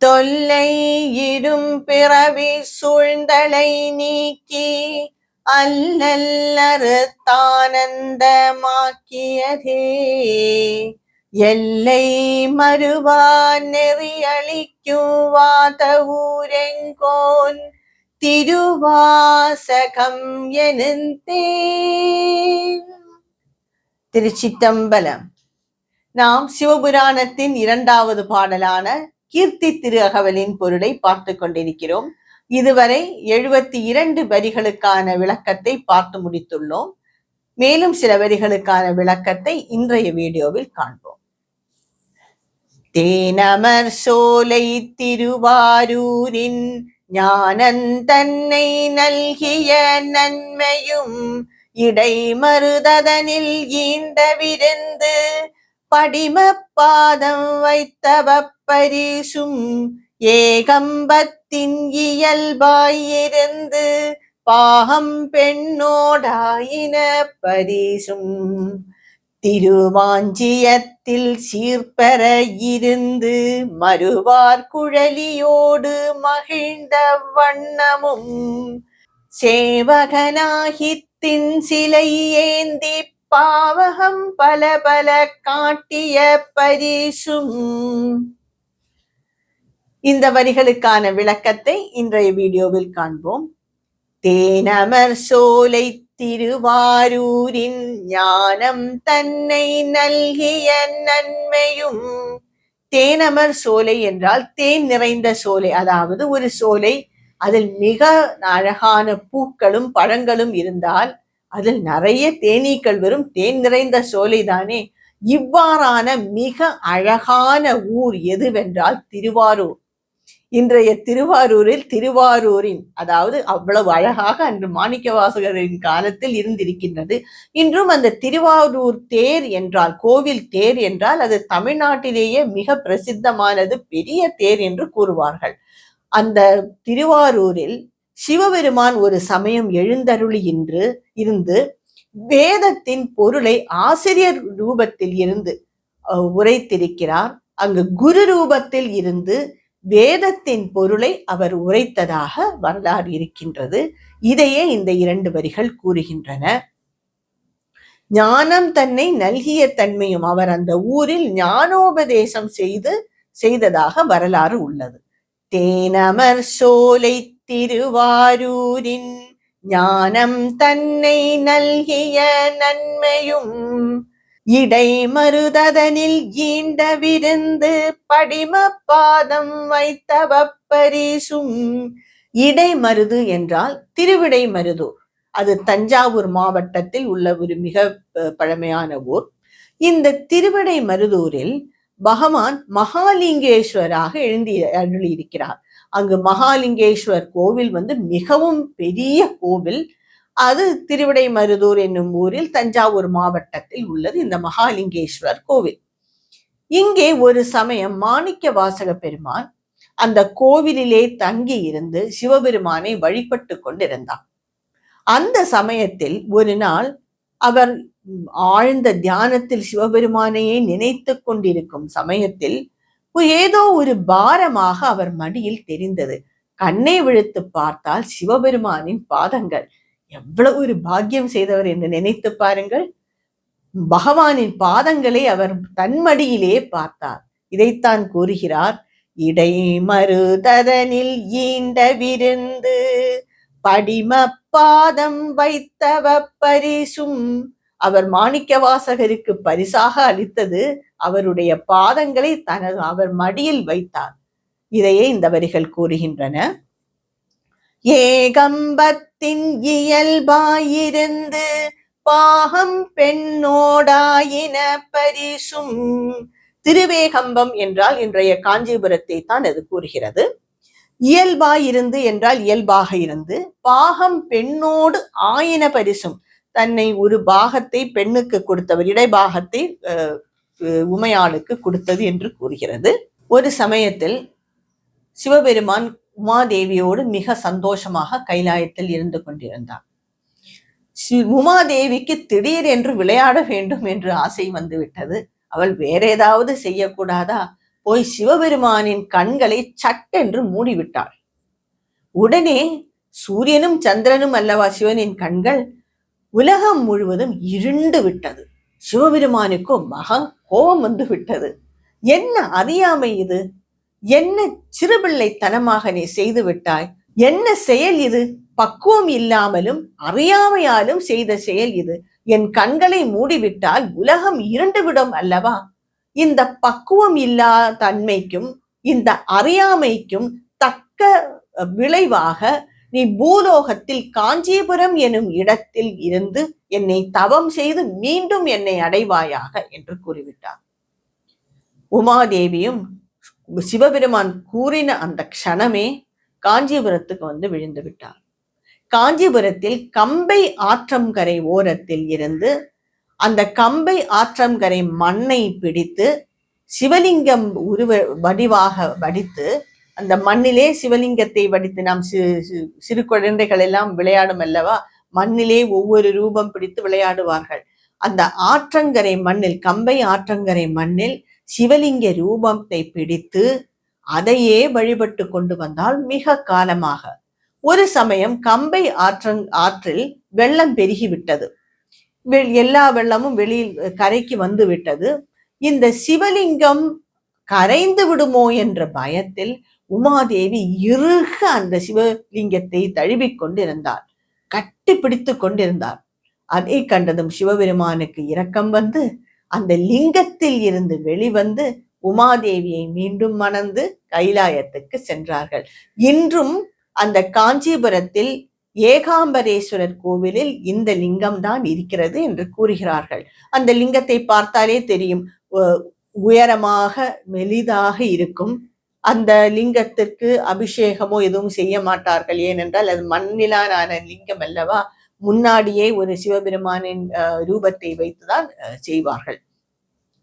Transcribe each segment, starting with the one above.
தொல்லை இரும் பிறவி சூழ்ந்தலை நீக்கி அல்லல்லறுத்தானந்தமாக்கியதே எல்லை மறுவா நெறியளிக்குவாத ஊரெங்கோன் திருவாசகம் எனுந்தேன். திருச்சிற்றம்பலம். நாம் சிவபுராணத்தின் 2வது பாடலான கீர்த்தி திரு அகவலின் பொருளை பார்த்து கொண்டிருக்கிறோம். இதுவரை 72 வரிகளுக்கான விளக்கத்தை பார்த்து முடித்துள்ளோம். மேலும் சில வரிகளுக்கான விளக்கத்தை இன்றைய வீடியோவில் காண்போம். தேனமர் சோலை திருவாரூரின் ஞானந்தன்னை நல்கிய நன்மையும் இடைமருதனில் ஈண்ட விருந்து படிமப்பாதம் வைத்தவ பரிசும் ஏகம்பத்தின் இயல்பாயிருந்து பாகம் பெண்ணோடாயின பரிசும் திருவாஞ்சியத்தில் சீர்பெற இருந்து மறுவார் குழலியோடு மகிழ்ந்த வண்ணமும் சேவகனாகித்தின் சிலை ஏந்தி பாவகம் பல பல காட்டிய பரிசும். இந்த வரிகளுக்கான விளக்கத்தை இன்றைய வீடியோவில் காண்போம். தேனமர் சோலை திருவாரூரின் ஞானம் தன்னை நல்கிய நன்மையும். தேனமர் சோலை என்றால் தேன் நிறைந்த சோலை, அதாவது ஒரு சோலை அதில் மிக அழகான பூக்களும் பழங்களும் இருந்தால் அதில் நிறைய தேனீக்கள் வரும். தேன் நிறைந்த சோலை தானே. இவ்வாறான மிக அழகான ஊர் எதுவென்றால் திருவாரூர். இன்றைய திருவாரூரில் திருவாரூரின், அதாவது அவ்வளவு அழகாக அன்று மாணிக்கவாசகரின் காலத்தில் இருந்திருக்கின்றது. இன்றும் அந்த திருவாரூர் தேர் என்றால், கோவில் தேர் என்றால் அது தமிழ்நாட்டிலேயே மிக பிரசித்தமானது, பெரிய தேர் என்று கூறுவார்கள். அந்த திருவாரூரில் சிவபெருமான் ஒரு சமயம் எழுந்தருளி இருந்து வேதத்தின் பொருளை ஆசிரியர் ரூபத்தில் இருந்து உரைத்திருக்கிறார். அங்கு குரு ரூபத்தில் இருந்து வேதத்தின் பொருளை அவர் உரைத்ததாக வரலாறு இருக்கின்றது. இதையே இந்த 2 வரிகள் கூறுகின்றன. ஞானம் தன்னை நல்கிய தன்மையும், அவர் அந்த ஊரில் ஞானோபதேசம் செய்ததாக வரலாறு உள்ளது. தேனமர் சோலை திருவாரூரின் ஞானம் தன்னை நல்கிய நன்மையும் இடைமருதனில் ஈண்ட விருந்து படிமப்பாதம் வைத்தவ பரிசும். இடைமருது என்றால் திருவிடைமருதூர். அது தஞ்சாவூர் மாவட்டத்தில் உள்ள ஒரு மிக பழமையான ஊர். இந்த திருவிடைமருதூரில் பகவான் மகாலிங்கேஸ்வராக அருளியிருக்கிறார். அங்கு மகாலிங்கேஸ்வர் கோவில் மிகவும் பெரிய கோவில். அது திருவிடைமருதூர் என்னும் ஊரில் தஞ்சாவூர் மாவட்டத்தில் உள்ளது இந்த மகாலிங்கேஸ்வர் கோவில். இங்கே ஒரு சமயம் மாணிக்கவாசக பெருமான் அந்த கோவிலிலே தங்கி இருந்து சிவபெருமானை வழிபட்டு கொண்டிருந்தார். அந்த சமயத்தில் ஒரு நாள் அவர் ஆழ்ந்த தியானத்தில் சிவபெருமானையே நினைத்து கொண்டிருக்கும் சமயத்தில் ஏதோ ஒரு பாரமாக அவர் மடியில் தெரிந்தது. கண்ணை விழித்து பார்த்தால் சிவபெருமானின் பாதங்கள். எவ்வளவு ஒரு பாக்கியம் செய்தவர் என்று நினைத்து பாருங்கள். பகவானின் பாதங்களை அவர் தன்மடியிலே பார்த்தார். இதைத்தான் கூறுகிறார். இடைமருதனில் ஈண்ட விருந்து படிம பாதம் வைத்தவ பரிசும். அவர் மாணிக்கவாசகருக்கு பரிசாக அளித்தது அவருடைய பாதங்களை அவர் மடியில் வைத்தார். இதையே இந்த வரிகள் கூறுகின்றன. ஏகம்பத்தின் இயல்பாயிருந்து பாகம் பெண்ணோடாயின பரிசும். திருவேகம்பம் என்றால் இன்றைய காஞ்சிபுரத்தை தான் அது கூறுகிறது. இயல்பாயிருந்து என்றால் இயல்பாக இருந்து, பாகம் பெண்ணோடு ஆயின பரிசும், தன்னை ஒரு பாகத்தை பெண்ணுக்கு கொடுத்தவர், இடைபாகத்தை உமையாளுக்கு கொடுத்தது என்று கூறுகிறது. ஒரு சமயத்தில் சிவபெருமான் உமாதேவியோடு மிக சந்தோஷமாக கைலாயத்தில் இருந்து கொண்டிருந்தார். உமாதேவிக்கு திடீரென்று விளையாட வேண்டும் என்று ஆசை வந்துவிட்டது. அவள் வேற ஏதாவது செய்யக்கூடாதா? போய் சிவபெருமானின் கண்களை சட்டென்று மூடிவிட்டாள். உடனே சூரியனும் சந்திரனும் அல்லவா சிவனின் கண்கள், உலகம் முழுவதும் இருண்டு விட்டது. சிவபெருமானுக்கோ மகா கோபம் வந்து விட்டது. என்ன அறியாமை இது? என்ன சிறுபிள்ளைத்தனமாக நீ செய்து விட்டாய்? என்ன செயல் இது? பக்குவம் இல்லாமலும் அறியாமையாலும் செய்த செயல் இது. என் கண்களை மூடிவிட்டால் உலகம் இருண்டுவிடும் அல்லவா? இந்த பக்குவம் இல்லா தன்மைக்கும் இந்த அறியாமைக்கும் தக்க விளைவாக நீ பூலோகத்தில் காஞ்சிபுரம் எனும் இடத்தில் இருந்து என்னை தவம் செய்து மீண்டும் என்னை அடைவாயாக என்று கூறிவிட்டார். உமாதேவியும் சிவபெருமான் கூறின அந்த க்ஷணமே காஞ்சிபுரத்துக்கு வந்து விழுந்து விட்டார். காஞ்சிபுரத்தில் கம்பை ஆற்றங்கரை ஓரத்தில் இருந்து அந்த கம்பை ஆற்றங்கரை மண்ணை பிடித்து சிவலிங்கம் வடிவாக வடித்து, அந்த மண்ணிலே சிவலிங்கத்தை வடித்து, நாம் சிறு குழந்தைகள் எல்லாம் விளையாடும் அல்லவா, மண்ணிலே ஒவ்வொரு ரூபம் பிடித்து விளையாடுவார்கள். அந்த ஆற்றங்கரை மண்ணில், கம்பை ஆற்றங்கரை மண்ணில் சிவலிங்க ரூபத்தை பிடித்து அதையே வழிபட்டு கொண்டு வந்தால் மிக காலமாக. ஒரு சமயம் கம்பை ஆற்றில் வெள்ளம் பெருகிவிட்டது. எல்லா வெள்ளமும் வெளியில் கரைக்கு வந்து விட்டது. இந்த சிவலிங்கம் கரைந்து விடுமோ என்ற பயத்தில் உமாதேவி இறுக அந்த சிவலிங்கத்தை தழுவிக் கொண்டிருந்தார், கட்டி பிடித்து கொண்டிருந்தார். அதை கண்டதும் சிவபெருமானுக்கு இரக்கம் வந்து அந்த லிங்கத்தில் இருந்து வெளிவந்து உமாதேவியை மீண்டும் மணந்து கைலாயத்துக்கு சென்றார்கள். இன்றும் அந்த காஞ்சிபுரத்தில் ஏகாம்பரேஸ்வரர் கோவிலில் இந்த லிங்கம் தான் இருக்கிறது என்று கூறுகிறார்கள். அந்த லிங்கத்தை பார்த்தாலே தெரியும், உயரமாக மெலிதாக இருக்கும். அந்த லிங்கத்திற்கு அபிஷேகமோ எதுவும் செய்ய மாட்டார்கள். ஏனென்றால் அது மண்ணிலான லிங்கம் அல்லவா. முன்னாடியே ஒரு சிவபெருமானின் ரூபத்தை வைத்துதான் செய்வார்கள்.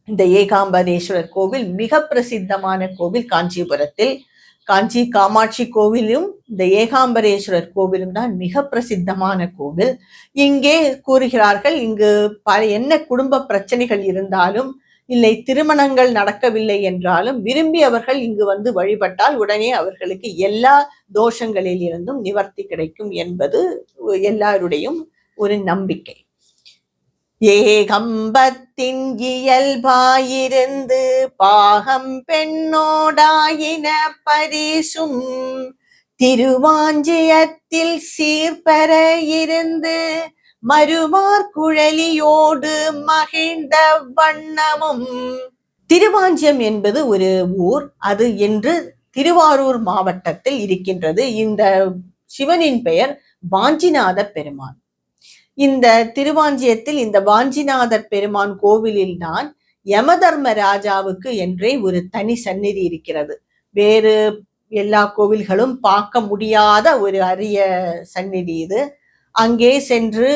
இந்த ஏகாம்பரேஸ்வரர் கோவில் மிக பிரசித்தமான கோவில் காஞ்சிபுரத்தில். காஞ்சி காமாட்சி கோவிலும் இந்த ஏகாம்பரேஸ்வரர் கோவிலும் தான் மிக பிரசித்தமான கோவில். இங்கே கூறுகிறார்கள், இங்கு என்ன குடும்ப பிரச்சனைகள் இருந்தாலும், இல்லை திருமணங்கள் நடக்கவில்லை என்றாலும், விரும்பி அவர்கள் இங்கு வந்து வழிபட்டால் உடனே அவர்களுக்கு எல்லா தோஷங்களில் இருந்தும் நிவர்த்தி கிடைக்கும் என்பது எல்லாருடையும் ஒரு நம்பிக்கை. ஏகம்பத்தின் இயல்பாயிருந்து பாகம் பெண்ணோடாயின பரிசும் திருவாஞ்சியத்தில் சீர்பெற இருந்து மருமார் குழலியோடு மகிழ்ந்த வண்ணமும். திருவாஞ்சியம் என்பது ஒரு ஊர். அது என்று திருவாரூர் மாவட்டத்தில் இருக்கின்றது. இந்த சிவனின் பெயர் வாஞ்சிநாத பெருமான். இந்த திருவாஞ்சியத்தில் இந்த வாஞ்சிநாதர் பெருமான் கோவிலில் தான் யமதர்ம ராஜாவுக்கு என்றே ஒரு தனி சந்நிதி இருக்கிறது. வேறு எல்லா கோவில்களும் பார்க்க முடியாத ஒரு அரிய சந்நிதி இது. அங்கே சென்று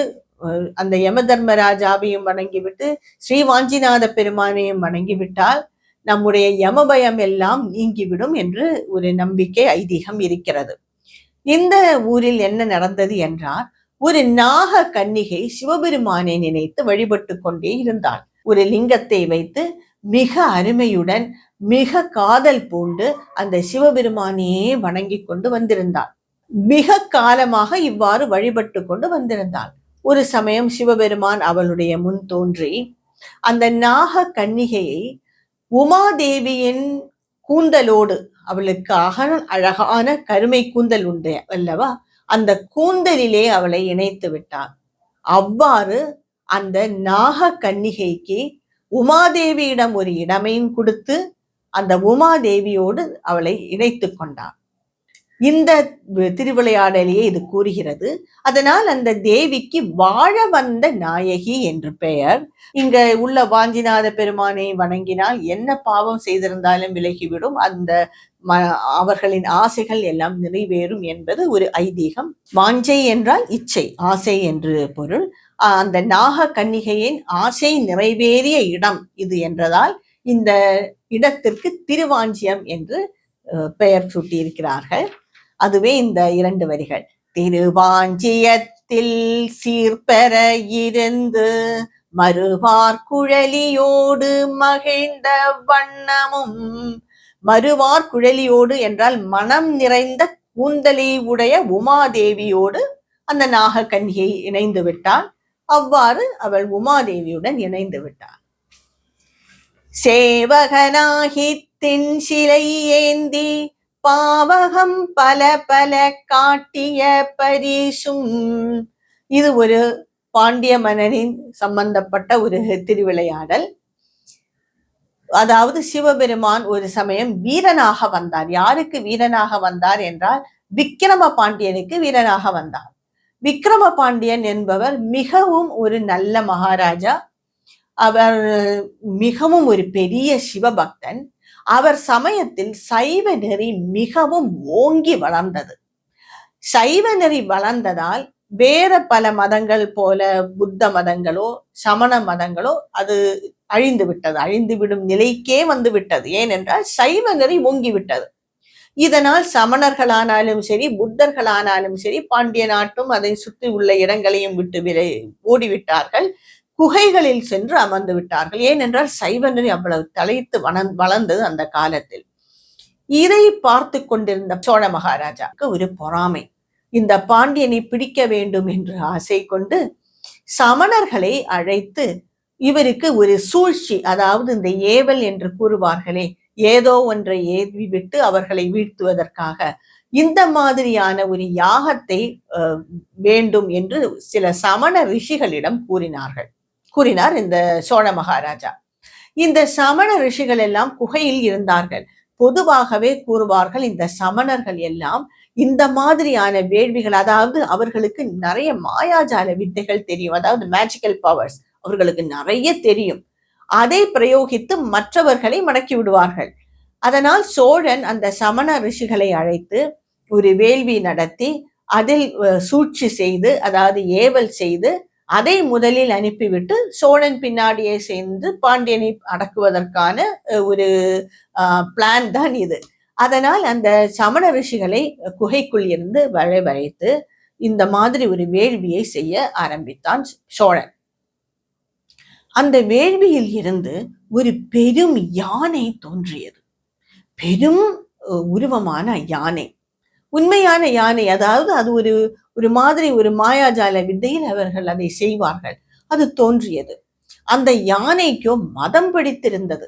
அந்த யமதர்ம ராஜாவையும் வணங்கிவிட்டு ஸ்ரீ வாஞ்சிநாத பெருமானையும் வணங்கிவிட்டால் நம்முடைய யமபயம் எல்லாம் நீங்கிவிடும் என்று ஒரு நம்பிக்கை, ஐதீகம் இருக்கிறது. இந்த ஊரில் என்ன நடந்தது என்றால், ஒரு நாக கன்னிகை சிவபெருமானை நினைத்து வழிபட்டு கொண்டே இருந்தாள். ஒரு லிங்கத்தை வைத்து மிக அருமையுடன் மிக காதல் பூண்டு அந்த சிவபெருமானையே வணங்கி கொண்டு வந்திருந்தாள். மிக காலமாக இவ்வாறு வழிபட்டு கொண்டு வந்திருந்தாள். ஒரு சமயம் சிவபெருமான் அவளுடைய முன் தோன்றி அந்த நாக கன்னிகையை உமாதேவியின் கூந்தலோடு, அவளுக்கு அழகான கருமை கூந்தல் உண்டு அல்லவா, அந்த கூந்தலிலே அவளை இணைத்து விட்டார். அவ்வாறு அந்த நாக கன்னிகைக்கு உமாதேவியிடம் ஒரு இடமையும் கொடுத்து அந்த உமாதேவியோடு அவளை இணைத்து கொண்டார். இந்த திருவிளையாடலையே இது கூறுகிறது. அதனால் அந்த தேவிக்கு வாழ வந்த நாயகி என்று பெயர். இங்க உள்ள வாஞ்சிநாத பெருமானை வணங்கினால் என்ன பாவம் செய்திருந்தாலும் விலகிவிடும், அந்த அவர்களின் ஆசைகள் எல்லாம் நிறைவேறும் என்பது ஒரு ஐதீகம். வாஞ்சை என்றால் இச்சை, ஆசை என்று பொருள். அந்த நாக கன்னிகையின் ஆசை நிறைவேறிய இடம் இது என்றதால் இந்த இடத்திற்கு திருவாஞ்சியம் என்று பெயர் சூட்டியிருக்கிறார்கள். அதுவே இந்த 2 வரிகள். திருவாஞ்சியத்தில் சீர்பெற இருந்து மறுவார் குழலியோடு மகிழ்ந்த வண்ணமும் மறுவார் குழலியோடு என்றால் மனம் நிறைந்த கூந்தலை உடைய உமாதேவியோடு அந்த நாகக்கன்னியை இணைந்து விட்டாள். அவ்வாறு அவள் உமாதேவியுடன் இணைந்து விட்டாள். சேவகனாகி தென் சிலை ஏந்தி பாவகம் பல பல காட்டிய பரிசும். இது ஒரு பாண்டிய மன்னனின் சம்பந்தப்பட்ட ஒரு திருவிளையாடல். அதாவது சிவபெருமான் ஒரு சமயம் வீரனாக வந்தார். யாருக்கு வீரனாக வந்தார் என்றால் விக்கிரம பாண்டியனுக்கு வீரனாக வந்தார். விக்கிரம பாண்டியன் என்பவர் மிகவும் ஒரு நல்ல மகாராஜா. அவர் மிகவும் ஒரு பெரிய சிவபக்தன். அவர் சமயத்தில் சைவ நெறி மிகவும் ஓங்கி வளர்ந்தது. சைவ நெறி வளர்ந்ததால் வேற பல மதங்கள் போல புத்த மதங்களோ சமண மதங்களோ அது அழிந்து விட்டது, அழிந்துவிடும் நிலைக்கே வந்து விட்டது. ஏனென்றால் சைவ நெறி ஓங்கி விட்டது. இதனால் சமணர்களானாலும் சரி புத்தர்களானாலும் சரி பாண்டிய நாட்டும் அதை சுற்றி உள்ள இடங்களையும் விட்டு ஓடிவிட்டார்கள். குகைகளில் சென்று அமர்ந்து விட்டார்கள். ஏனென்றால் சைவ நெறி அவ்வளவு தலைத்து வளர்ந்தது அந்த காலத்தில். இதை பார்த்து கொண்டிருந்த சோழ மகாராஜாவுக்கு ஒரு பொறாமை. இந்த பாண்டியனை பிடிக்க வேண்டும் என்று ஆசை கொண்டு சமணர்களை அழைத்து இவருக்கு ஒரு சூழ்ச்சி, அதாவது இந்த ஏவல் என்று கூறுவார்களே, ஏதோ ஒன்றை ஏவி விட்டு அவர்களை வீழ்த்துவதற்காக இந்த மாதிரியான ஒரு யாகத்தை வேண்டும் என்று சில சமண ரிஷிகளிடம் கூறினார் இந்த சோழ மகாராஜா. இந்த சமண ரிஷிகள் எல்லாம் குகையில் இருந்தார்கள். பொதுவாகவே கூறுவார்கள் இந்த சமணர்கள் எல்லாம் இந்த மாதிரியான வேள்விகள், அதாவது அவர்களுக்கு நிறைய மாயாஜால வித்தைகள் தெரியும், அதாவது மேஜிக்கல் பவர்ஸ் அவர்களுக்கு நிறைய தெரியும். அதை பிரயோகித்து மற்றவர்களை மடக்கி விடுவார்கள். அதனால் சோழன் அந்த சமண ரிஷிகளை அழைத்து ஒரு வேள்வி நடத்தி அதில் சூழ்ச்சி செய்து, அதாவது ஏவல் செய்து அதை முதலில் அனுப்பிவிட்டு சோழன் பின்னாடியே சேர்ந்து பாண்டியனை அடக்குவதற்கான ஒரு பிளான் தான் இது. அதனால் அந்த சமண ரிஷிகளை குகைக்குள் இருந்து வரவழைத்து இந்த மாதிரி ஒரு வேள்வியை செய்ய ஆரம்பித்தான் சோழன். அந்த வேள்வியில் இருந்து ஒரு பெரும் யானை தோன்றியது. பெரும் உருவமான யானை, உண்மையான யானை. அதாவது அது ஒரு மாதிரி ஒரு மாயாஜால வித்தையில் அவர்கள் அதை செய்வார்கள். அது தோன்றியது. அந்த யானைக்கோ மதம் பிடித்திருந்தது.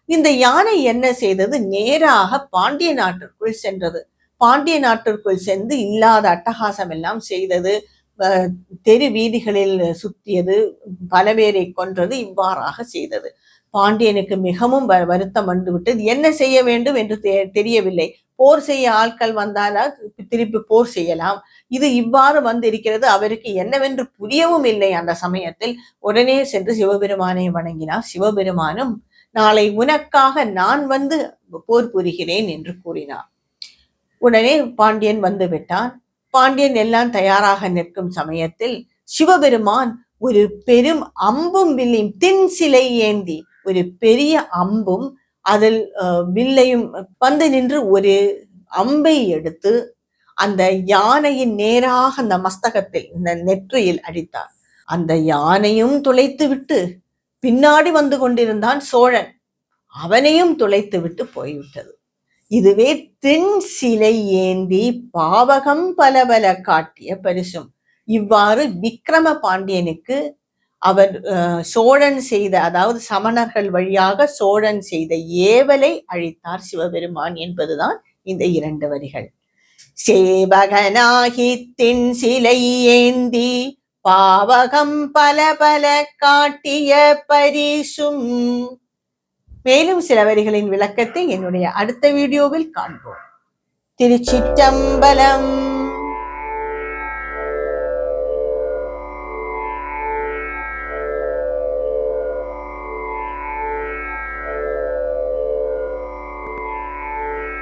இந்த யானை என்ன செய்தது? நேராக பாண்டிய நாட்டிற்குள் சென்றது. பாண்டிய நாட்டிற்குள் சென்று இல்லாத அட்டகாசம் எல்லாம் செய்தது. தெரு வீதிகளில் சுற்றியது, பல பேரை கொன்றது, இவ்வாறாக செய்தது. பாண்டியனுக்கு மிகவும் வருத்தம் வந்துவிட்டது. என்ன செய்ய வேண்டும் என்று தெரியவில்லை. போர் செய்ய ஆட்கள் வந்தாலா திருப்பி போர் செய்யலாம், இது இவ்வாறு வந்திருக்கிறது. அவருக்கு என்னவென்று புரியவும் இல்லை. அந்த சமயத்தில் உடனே சென்று சிவபெருமானை வணங்கினார். சிவபெருமானும் நாளை உனக்காக நான் வந்து போர் புரிகிறேன் என்று கூறினார். உடனே பாண்டியன் வந்து விட்டான். பாண்டியன் எல்லாம் தயாராக நிற்கும் சமயத்தில் சிவபெருமான் ஒரு பெரும் அம்பும் வில்லையும் தின் சிலை ஏந்தி ஒரு பெரிய அம்பும் அதில் வில்லையும் வந்து நின்று ஒரு அம்பை எடுத்து அந்த யானையின் நேராக அந்த மஸ்தகத்தில், இந்த நெற்றியில் அடித்தார். அந்த யானையும் துளைத்து விட்டு பின்னாடி வந்து கொண்டிருந்தான் சோழன். அவனையும் துளைத்து விட்டு போய்விட்டது. இதுவே தென் சிலை ஏந்தி பாவகம் பல பல காட்டிய பரிசும். இவ்வாறு விக்கிரம பாண்டியனுக்கு அவர் சோழன் செய்த, அதாவது சமணர்கள் வழியாக சோழன் செய்த ஏவலை அழித்தார் சிவபெருமான் என்பதுதான் இந்த 2 வரிகள். சேவகனாகி தென் சிலை ஏந்தி பாவகம் பல பல காட்டிய பரிசும். மேலும் சில வரிகளின் விளக்கத்தை என்னுடைய அடுத்த வீடியோவில் காண்போம். திருச்சிற்றம்பலம்.